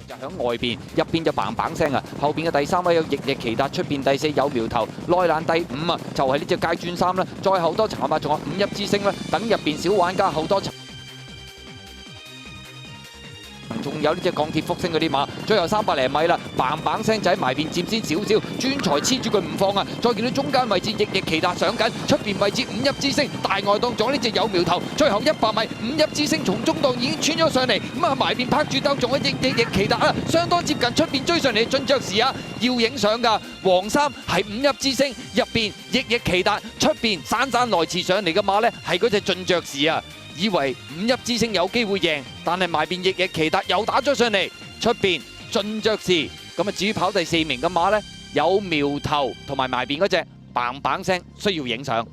就喺外邊，入邊就砰砰聲啊！後邊嘅第3位有翼翼奇達，出邊第4有苗頭，內欄第5啊，就係呢隻街轉3啦。再後多層啊，仲有5入之星啦，等入邊小玩家後多層。 仲有呢隻鋼鐵福星嗰啲馬，最後300零米啦，砰砰聲就喺埋邊佔先少少，專才黐住佢唔放啊！再見到中間位置翼翼奇達上緊，出邊位置5入之星，大外檔咗呢隻有苗頭，最後100米5入之星從中檔已經穿咗上嚟，咁啊埋邊拍住兜，仲有翼奇達啊，相當接近出邊追上嚟嘅進爵士啊，要影相㗎，黃衫係5入之星，入邊翼奇達，出邊姍姍來遲上嚟嘅馬呢係嗰隻進爵士啊！ 以為5入之星有機會贏，但係埋邊翼奇達又打咗上嚟，出邊進爵士咁啊！至於跑第4名嘅馬呢，有苗頭同埋邊嗰隻砰砰聲需要影相。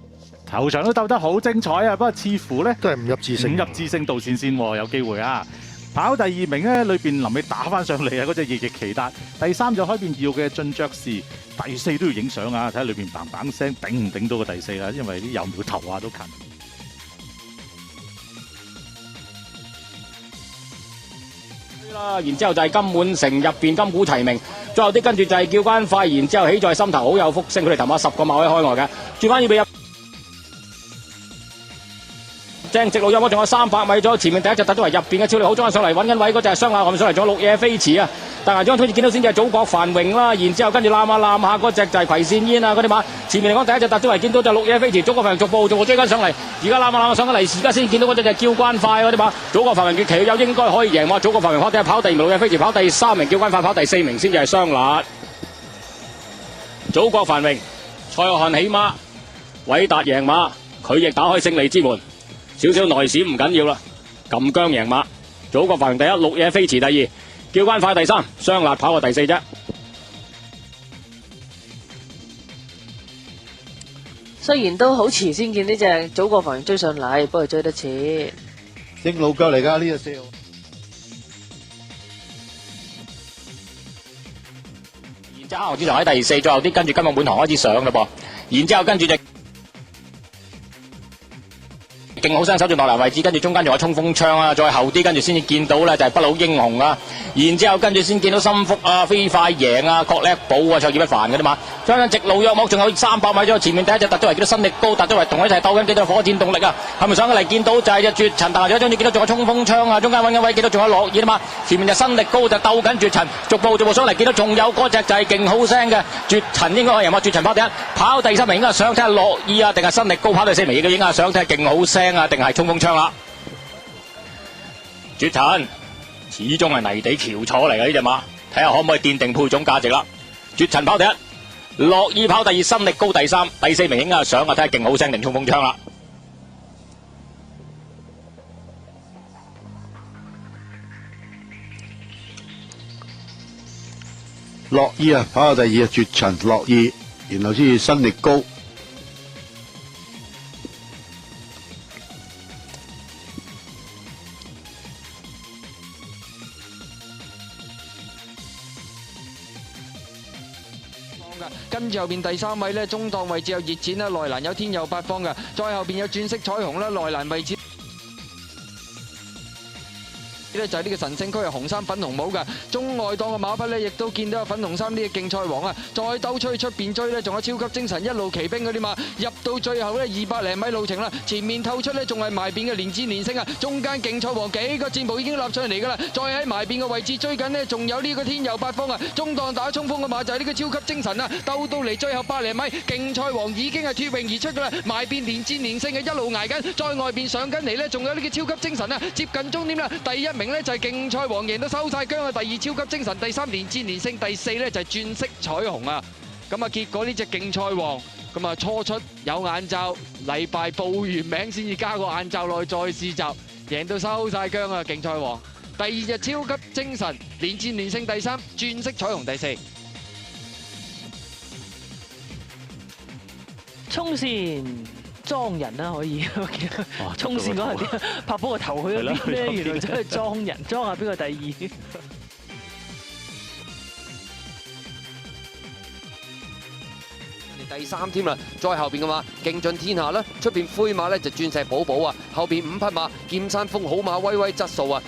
頭場都鬥得好精彩啊！不過似乎呢，都係5入之星，5入之星導線先喎，有機會啊！跑第2名呢，裏邊臨尾打翻上嚟啊！嗰隻翼奇達，第3就開邊要嘅進爵士，第4都要影相啊！睇下裏邊砰砰聲頂唔頂到個第4啦，因為啲有苗頭啊都近。 然之後就係金滿城入邊金股齊名，最後啲跟住就係叫關快，然之後起在心頭好有福星，佢哋頭馬10個馬位開外嘅，轉翻要俾入。正直路有冇仲有300米左右，前面第一隻突咗嚟入邊嘅超力好，裝上嚟揾緊位嗰隻係雙亞冚上嚟，仲有綠野飛馳啊！但係張好似見到先至係祖國繁榮啦，然之後跟住攬下嗰隻就係葵扇煙啊嗰啲馬，前面嚟講第一隻突咗嚟見到就綠野飛馳，祖國繁榮逐步追緊上嚟，而家攬下上緊嚟，而家先見到嗰隻就係叫關快嗰啲馬，祖國繁榮越騎有應該可以贏喎，祖國繁榮跑第2名綠野飛馳，跑第3名叫關快，跑第4名先至係雙辣，祖國繁榮蔡約翰起馬，偉達贏馬，佢亦打開勝利之門。 少少內閃唔緊要啦，咁姜贏馬，祖國繁榮第1，綠野飛馳第2，叫關快第3，雙辣跑過第4啫。雖然都好遲先見呢隻祖國繁榮追上嚟，不過追得切。正路腳嚟㗎呢隻 sale。然之後主場喺第4，最後啲跟住今日滿堂開始上嘞噃，然之後跟住就。 勁好聲守住內欄位置，跟住中間仲有衝鋒槍啊，再後啲跟住先至見到咧就係不老英雄啊，然之後跟住先見到心腹啊、飛快贏啊、國叻寶啊、卓爾不凡嗰啲馬，將直路約莫仲有300米左右，前面第一隻突咗嚟，見到新力高突咗嚟，同佢一齊鬥緊幾多火箭動力啊，係咪上緊嚟見到就係隻絕塵，但係有一張你見到仲有衝鋒槍啊，中間揾緊位見到仲有樂意啊嘛，前面就新力高就鬥緊絕塵，逐步上嚟見到仲有嗰隻就係勁好聲嘅絕塵，應該可以贏嘛，絕塵跑第1，跑第3名應該想睇下樂意啊，定係新力高跑第4名應該想睇下勁好聲。 定係衝鋒槍啦！絕塵始終係泥地翹楚嚟嘅呢隻馬，睇下可唔可以奠定配種價值啦！絕塵跑第1，樂意跑第2，新力高第3，第4名應該係上啊，睇下勁好聲定衝鋒槍啦！樂意啊，跑到第2啊，絕塵樂意，然後先至新力高。 跟住後邊第3位呢，中檔位置有熱戰啦，內欄有天佑八方嘅，再後邊有鑽色彩虹啦，內欄位置。 咧就係呢個神聖區係紅衫粉紅帽嘅，中外檔嘅馬匹咧，亦都見到有粉紅衫呢個競賽王啊，再兜出邊追咧，仲有超級精神一路騎兵嗰啲馬，入到最後咧200零米路程啦，前面透出咧仲係埋邊嘅連戰連勝啊，中間競賽王幾個箭步已經立上嚟噶啦，再喺埋邊嘅位置追緊呢，仲有呢個天佑八方啊，中檔打衝鋒嘅馬就係呢個超級精神啊，鬥到嚟最後100零米，競賽王已經係脫穎而出噶啦，埋邊連戰連勝嘅一路捱緊，再外邊上緊嚟咧，仲有呢個超級精神啊，接近終點啦，第1名咧就係競賽王贏到收晒姜啊！第2超級精神，第3連戰連勝，第4咧就係鑽色彩虹啊！咁啊結果呢隻競賽王咁啊初出有眼罩，禮拜報完名先至加個眼罩落去再試習，贏到收晒姜啊！競賽王第2隻超級精神連戰連勝，第3鑽色彩虹，第4衝線。裝人啦可以，衝線嗰陣點拍波個頭去咗邊咧？原來真係裝人，裝下邊個第2。第3添啦，再後邊嘅馬勁進天下啦，出邊灰馬咧就鑽石寶寶啊，後邊5匹馬劍山峰好馬威威質素啊。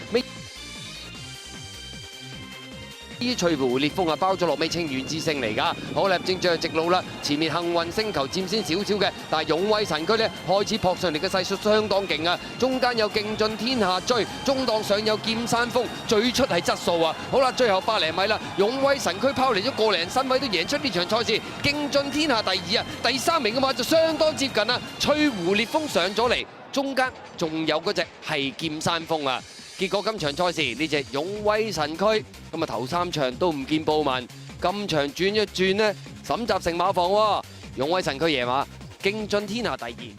啲翠湖烈風啊，包咗落尾清遠之星嚟㗎。好啦，正最直路啦，前面幸運星球佔先少少嘅，但係勇威神駒呢開始撲上嚟嘅勢數相當勁啊！中間有勁進天下追，中檔上有劍山峰，最出係質素啊！好啦，最後百零米啦，勇威神駒拋離咗個零身位都贏出呢場賽事，勁進天下第2啊，第3名嘅話就相當接近啊！翠湖烈風上咗嚟，中間仲有嗰隻係劍山峰啊！結果今場賽事呢隻勇威神駒咁啊頭3場都唔見報文，今場轉一轉呢，沈集成馬房喎，勇威神駒贏馬，勁進天下第2。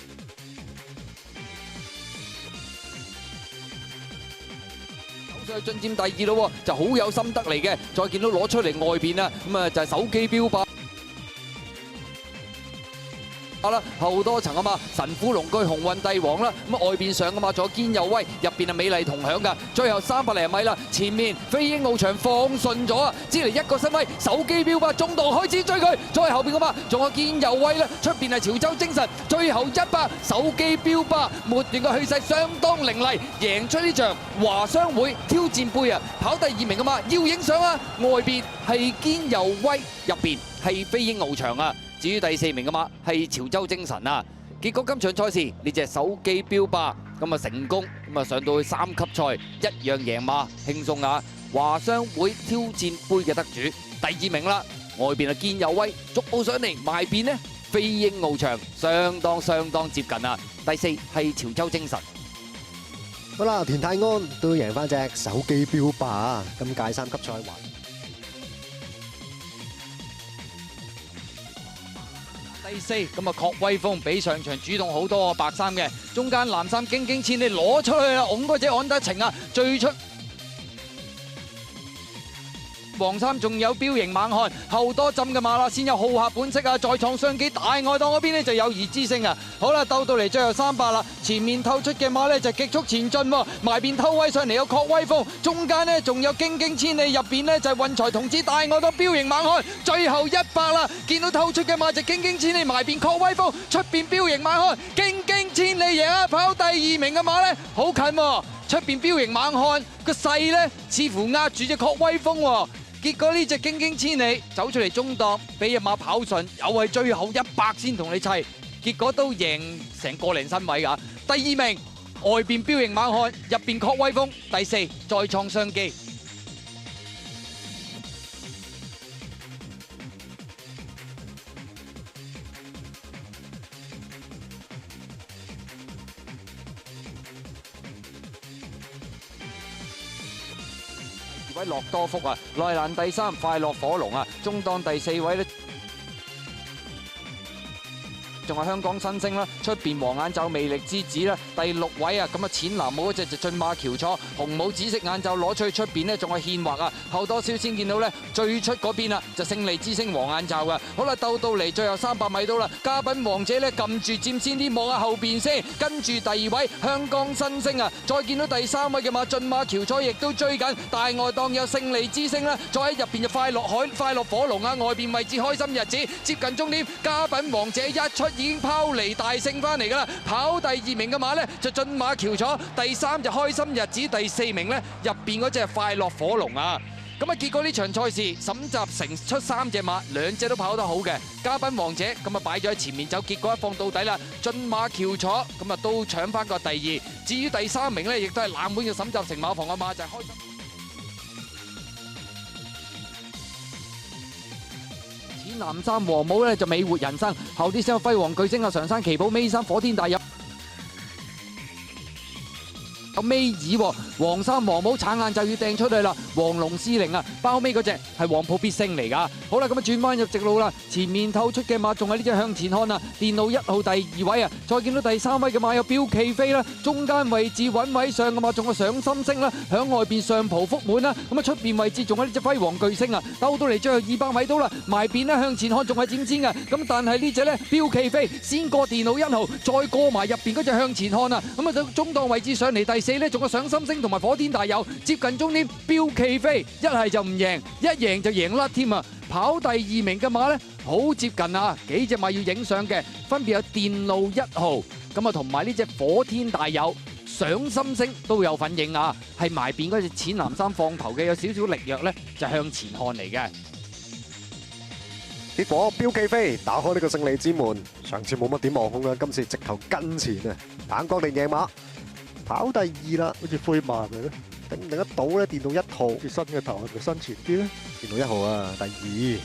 上去進佔第2咯，就好有心得嚟嘅。再見到攞出嚟外邊啊，咁啊就係手機標靶。啦，後多層啊嘛，神虎龍居鴻運帝王啦，咁啊外邊上啊嘛，仲有堅佑威，入邊啊美麗同享噶，最後300零米啦，前面飛鷹翱翔放順咗啊，只嚟一個身位，手機標靶中檔開始追佢，再後邊啊嘛，仲有堅佑威啦，出邊係潮州精神，最後100手機標靶末段嘅氣勢相當凌厲，贏出呢場華商會挑戰杯啊，跑第2名啊嘛，要影相啊，外邊係堅佑威，入邊係飛鷹翱翔啊。至於第4名嘅馬係潮州精神啊，結果今場賽事呢隻手機標靶咁啊成功咁啊上到去3級賽一樣贏馬輕鬆啊！華商會挑戰杯嘅得主第2名啦，外邊啊堅佑威逐步上嚟，埋邊呢飛鷹翱翔相當接近啊！第4係潮州精神。好啦，田泰安都贏翻隻手機標靶啊！今屆3級賽還。第4咁啊，確威風比上場主動好多啊，白衫嘅中間藍衫驚驚千里攞出去啦，擁嗰隻安德情啊，最出。黃衫仲有彪形猛漢，後多浸嘅馬啦，先有好客本色啊，再創雙機，大外檔嗰邊呢就友誼之星啊！好啦，鬥到嚟最後300啦，前面透出嘅馬呢就極速前進喎，埋邊偷威上嚟有確威風，中間呢仲有驚驚千里，入邊呢就係運財童子大外檔彪形猛漢，最後100啦，見到透出嘅馬就驚驚千里，埋邊確威風，出邊彪形猛漢，驚驚千里贏啊！跑第2名嘅馬呢好近喎，出邊彪形猛漢個勢呢似乎壓住隻確威風喎。結果呢隻驚驚千里走出嚟中檔，俾隻馬跑順，又係最後100先同你砌，結果都贏成個零身位㗎。第2名外邊彪形猛漢，入邊確威風，第4再創商機。位樂多福啊，內欄第3快樂火龍啊，中檔第4位呢，仲係香港新星啦，出邊黃眼罩魅力之子啦，第6位啊，咁啊淺藍帽嗰隻就駿馬喬楚，紅帽紫色眼罩攞出去出邊呢，仲係獻畫啊，後多少先見到呢，最出嗰邊啊就勝利之星黃眼罩噶，好啦，鬥到嚟最後300米到啦，嘉賓王者呢撳住佔先啲，望下後邊先，跟住第2位香港新星啊，再見到第3位嘅馬駿馬喬楚亦都追緊，大外檔有勝利之星啦，再喺入邊就快樂火龍啊，外邊位置開心日子接近終點，嘉賓王者一出已經拋離大勝翻嚟噶啦，跑第2名嘅馬呢就駿馬喬楚，第3就開心日子，第4名呢入邊嗰隻快樂火龍啊。咁啊，結果呢場賽事沈集成出3隻馬，2隻都跑得好嘅，嘉賓王者咁啊擺咗喺前面走，結果一放到底啦，駿馬喬楚咁啊都搶翻個第2，至於第3名呢，亦都係冷門嘅沈集成馬房嘅馬就係開心。藍衫黃帽咧就美活人生，後啲先有輝煌巨星啊，常山奇寶尾衫火天大有尾二，黃衫黃帽橙眼就要掟出去啦，黃龍司令啊，包尾嗰隻係黃埔必勝嚟噶。好啦，咁啊轉彎入直路啦，前面透出嘅馬仲係呢隻向前看啊，電腦1號第2位啊，再見到第3位嘅馬有標奇飛啦，中間位置穩位上嘅馬仲有上心星啦，響外邊上葡福滿啦，咁啊出邊位置仲有呢隻輝煌巨星啊，兜到嚟最後200米到啦，埋邊呢向前看仲係佔先嘅，咁但係呢隻呢標奇飛先過電腦1號，再過埋入邊嗰隻向前看啊，咁啊到中檔位置上嚟第4呢仲有上心星同埋火天大有，接近終點標奇飛一係就唔贏，一贏就贏甩添啊！跑第2名嘅馬呢，好接近啊！幾隻馬要影相嘅，分別有電路1號，咁啊同埋呢隻火天大有，上心星都有份應啊，係埋邊嗰隻淺藍衫放頭嘅有少少力弱咧，就向前看嚟嘅。結果標記飛打開呢個勝利之門，上次冇乜點望空啊，今次直頭跟前啊，眼光定野馬跑第2啦，好似灰馬嘅咧，頂唔頂得到咧？電到1號，新嘅頭係咪新前啲咧？電到1號啊，第2。